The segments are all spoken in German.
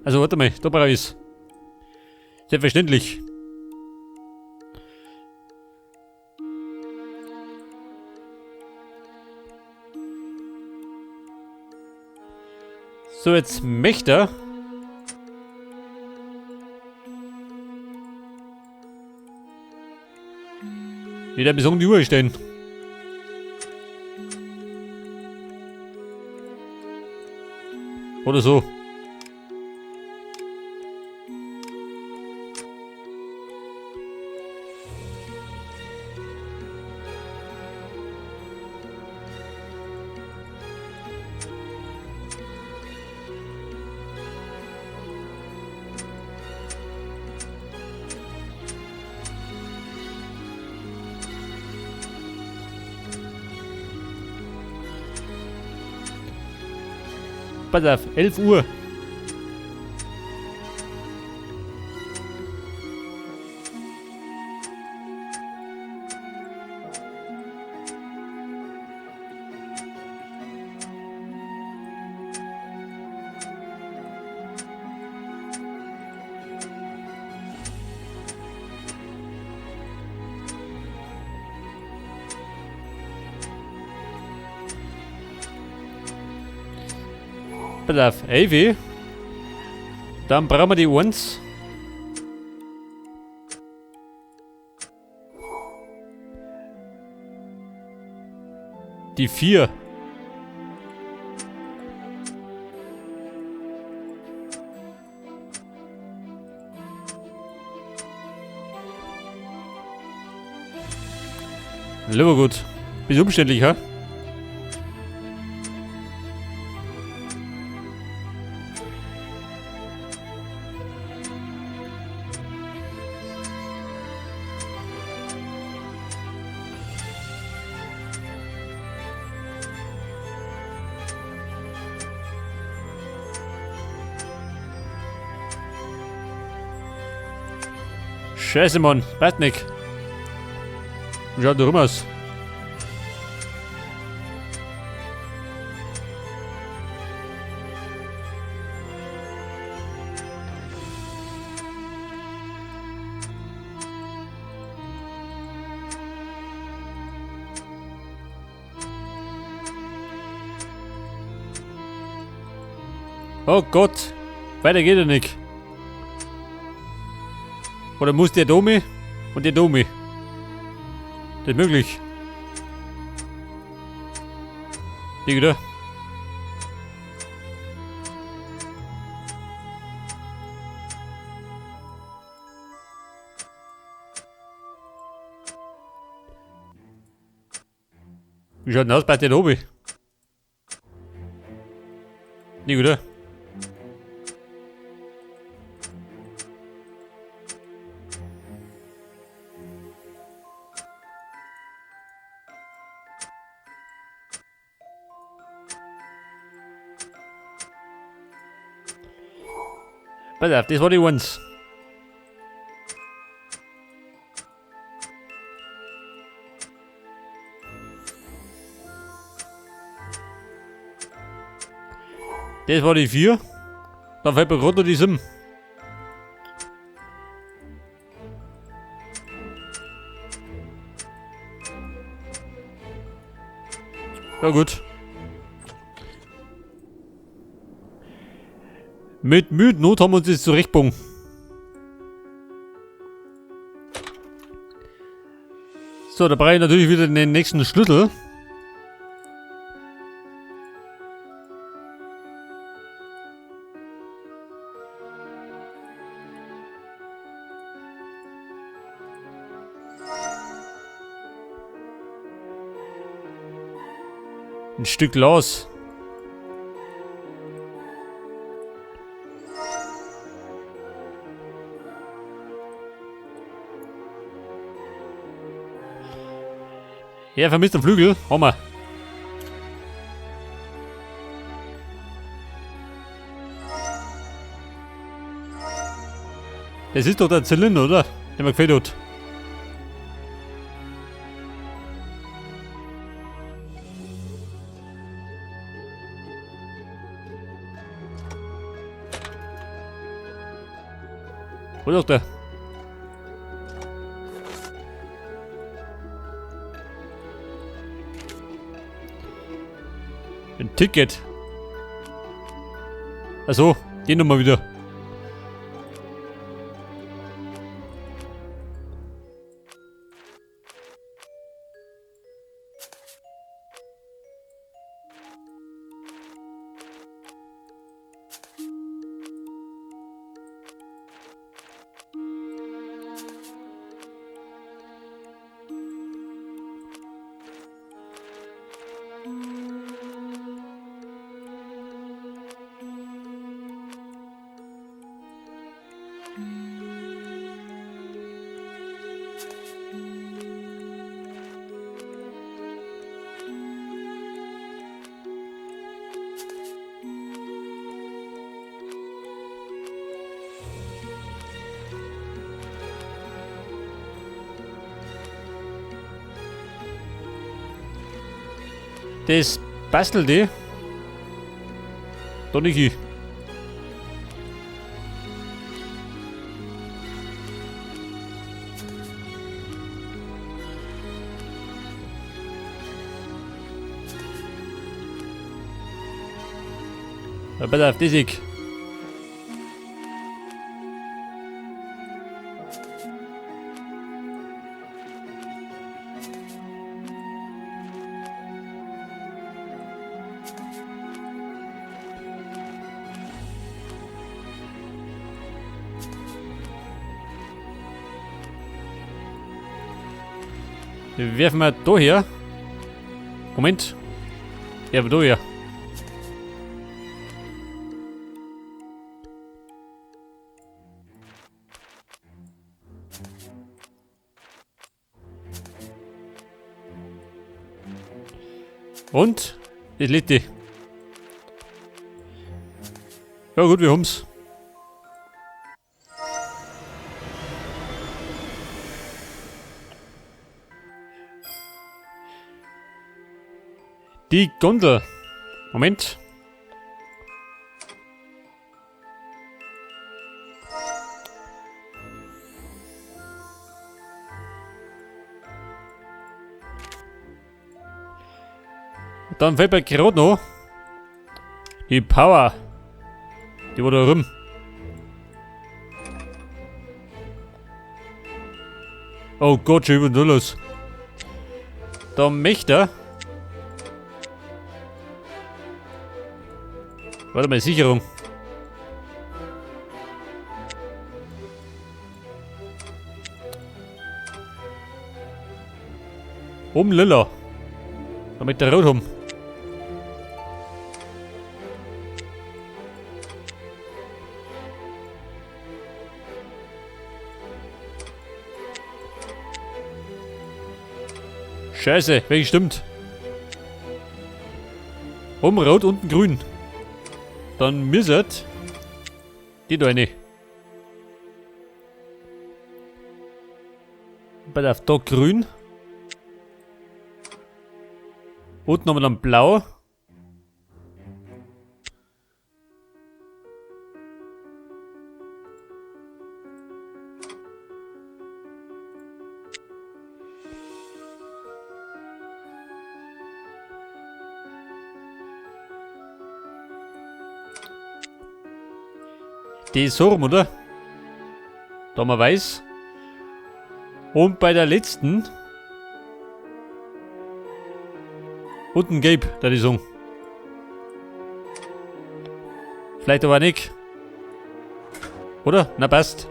Also warte mal, da brauche ich's. Selbstverständlich. So, jetzt möchte er. Wieder bis um die Uhr stehen. Oder so. Pass auf, 11 Uhr. Pass auf, 11 Uhr. Dann brauchen wir die 1. Die 4. Lieber gut. Bisschen umständlich, ha? Scheiße, Mann. Passt nicht. Schaut doch rum aus. Oh Gott. Weiter geht er nicht. Oder muss der Domi und der Domi? Das ist möglich. Die wieder. Wie schaut denn aus bei der Domi? Die wieder. Pass auf, das war die 1. Das war die 4. Dann fällt mir gerade noch die 7. Ja gut. Mit Mühe und Not haben wir uns das zurechtgebogen. So, da brauche ich natürlich wieder den nächsten Schlüssel. Ein Stück Glas. Ja, vermisst den Flügel. Hammer. Das ist doch der Zylinder, oder? Der mir gefällt hat. Wo ist der? Ein Ticket. Achso, die Nummer wieder. Das bastelt die. Da nicht ich. Ja, pass auf, das ich. Wir werfen wir da her. Moment. Ja, aber da her. Und? Das lädt die. Ja gut, wir haben's. Die Gondel. Moment. Dann fällt mir gerade noch die Power. Die war da rum. Oh Gott, schon über Null los. Da möchte er. Warte mal, Sicherung. Oben lila. Damit der rot haben. Scheiße, welches stimmt? Oben rot, unten grün. Dann müsste die da eine. Bei der da grün. Unten haben wir dann blau. Die ist so rum, oder? Da haben wir weiß. Und bei der letzten. Unten gelb, da die Song. Vielleicht aber nicht. Oder? Na passt.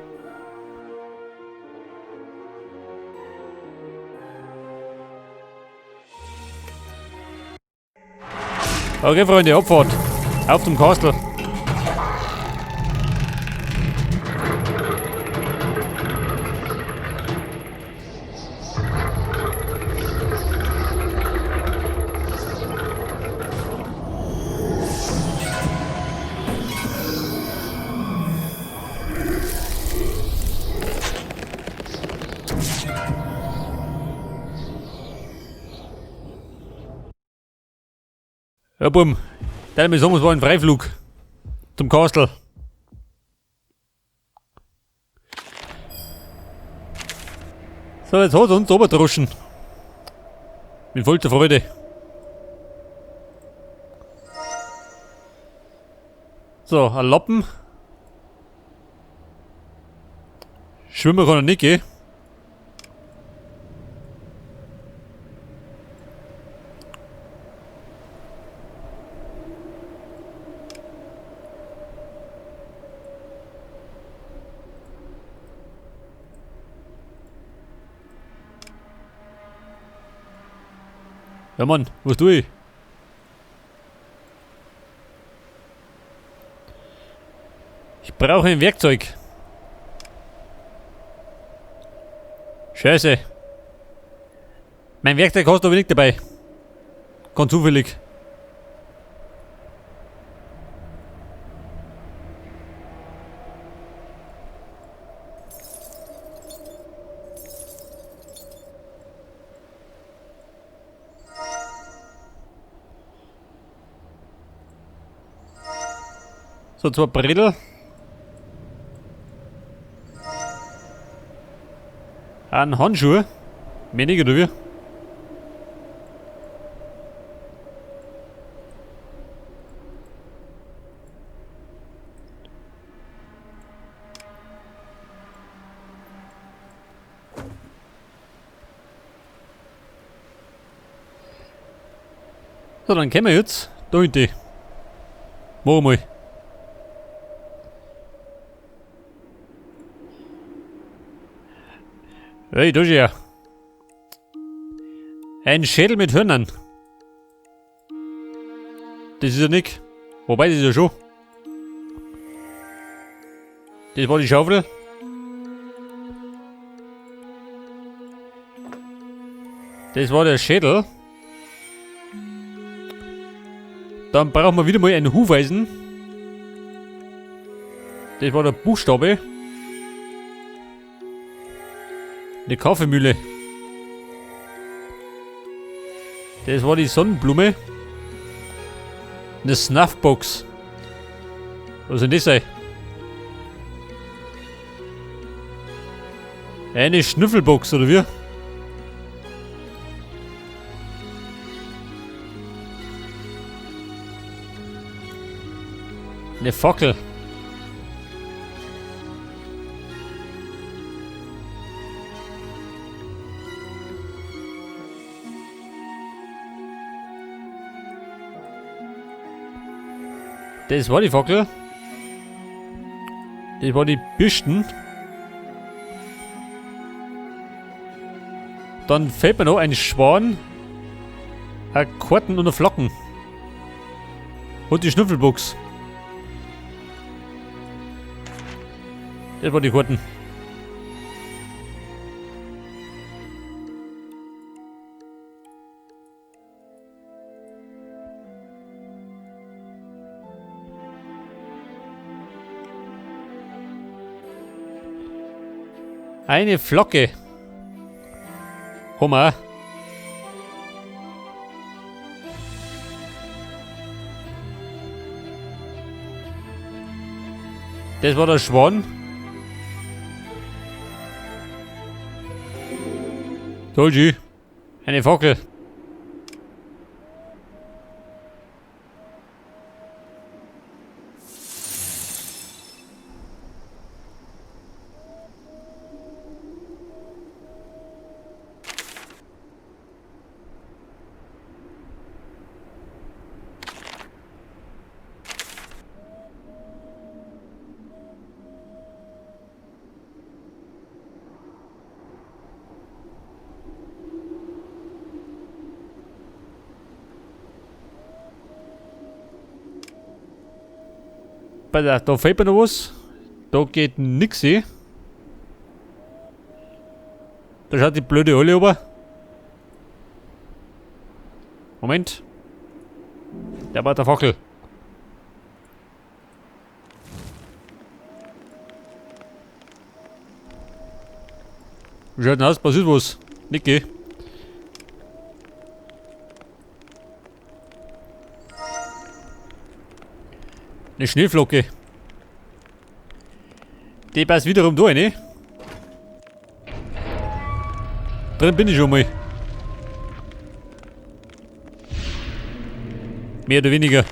Okay, Freunde, Abfahrt. Auf zum Castle. Ja, Bumm. Dann sagen, es war ein Freiflug. Zum Castle. So, jetzt hat er uns oberdraschen. Mit voller Freude. So, ein Lappen. Schwimmen kann er nicht, gell? Ja Mann, was tue ich? Ich brauche ein Werkzeug. Scheiße. Mein Werkzeug hast du aber nicht dabei. Ganz zufällig. So, 2 Bredel. Ein Handschuh. Mehr nicht, oder wie? So, dann können wir jetzt da hinten. Machen wir mal. Hey, da ist ja. Ein Schädel mit Hörnern. Das ist ja nicht. Wobei, das ist ja schon. Das war die Schaufel. Das war der Schädel. Dann brauchen wir wieder mal ein Hufeisen. Das war der Buchstabe. Eine Kaffeemühle. Das war die Sonnenblume. Eine Snuffbox. Was soll das sein? Eine Schnüffelbox, oder wie? Eine Fackel. Das war die Fackel. Das war die Büsten. Dann fällt mir noch ein Schwan, ein Karten und ein Flocken. Und die Schnüffelbox. Das war die Karten. Eine Flocke. Hummer. Das war der Schwan. Dolgi. Eine Fackel. Da fehlt mir noch was. Da geht nix hin. Da schaut die blöde Olle ober. Moment. Der war der Fackel. Wie schaut denn aus? Passiert was? Niki. Eine Schneeflocke. Die passt wiederum da, ne? Drin bin ich schon mal. Mehr oder weniger.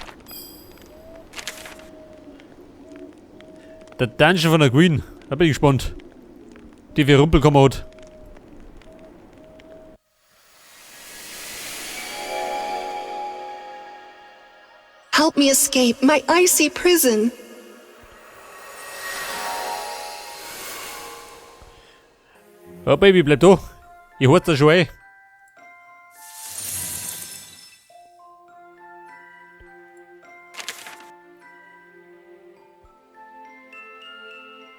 Der Dungeon von der Queen. Da bin ich gespannt. Die wir Rumpelkammer hat. Help me escape my icy prison. Oh Baby, bleib da. Ich hol's da schon ein.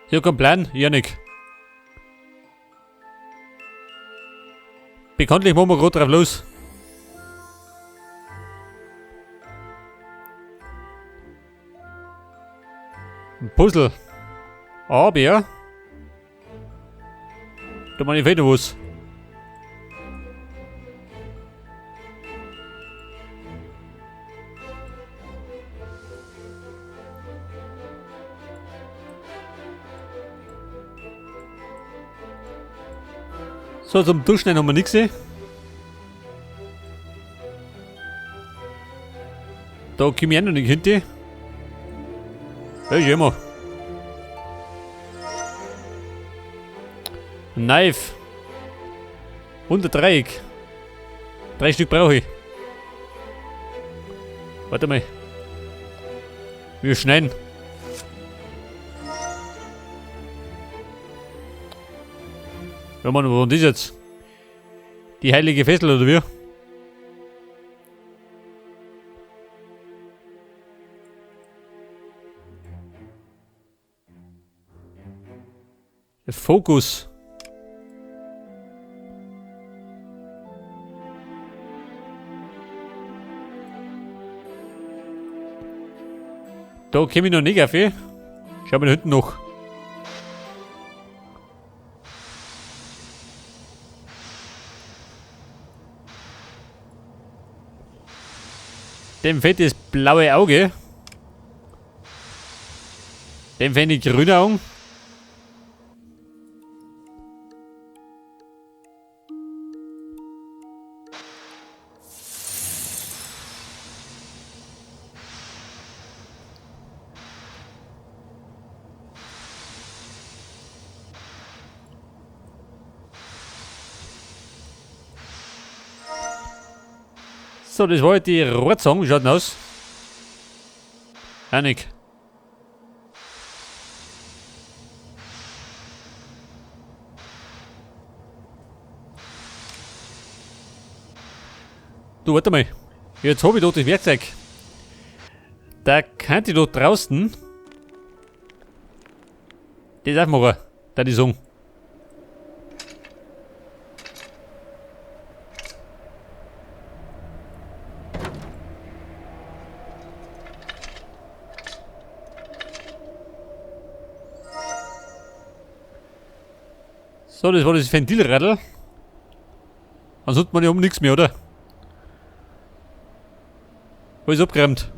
Hier kommt Plan, Janik. Bekanntlich machen wir gerade drauf los. Ein Puzzle. Aber da meine ich wieder was. So, zum Durchschneiden haben wir nichts gesehen. Da komme ich auch noch nicht hinter. Ja, immer. Ein Knife. Und ein Dreieck. 3 Stück brauche ich. Warte mal. Wir schneiden. Ja, Mann, wo ist das jetzt? Die heilige Fessel oder wie? Der Fokus. Da komme ich noch nicht auf. Schau mal da hinten noch. Dem fehlt das blaue Auge. Dem fehlen die grünen Augen. So, das war halt die Rohrzange. Wie schaut denn aus? Janik. Du, warte mal. Jetzt habe ich da das Werkzeug. Da kann ich da draußen das aufmachen. Da die sagen. So, das war das Ventilradl. Ansonsten man ja um nichts mehr, oder? Alles abgeräumt.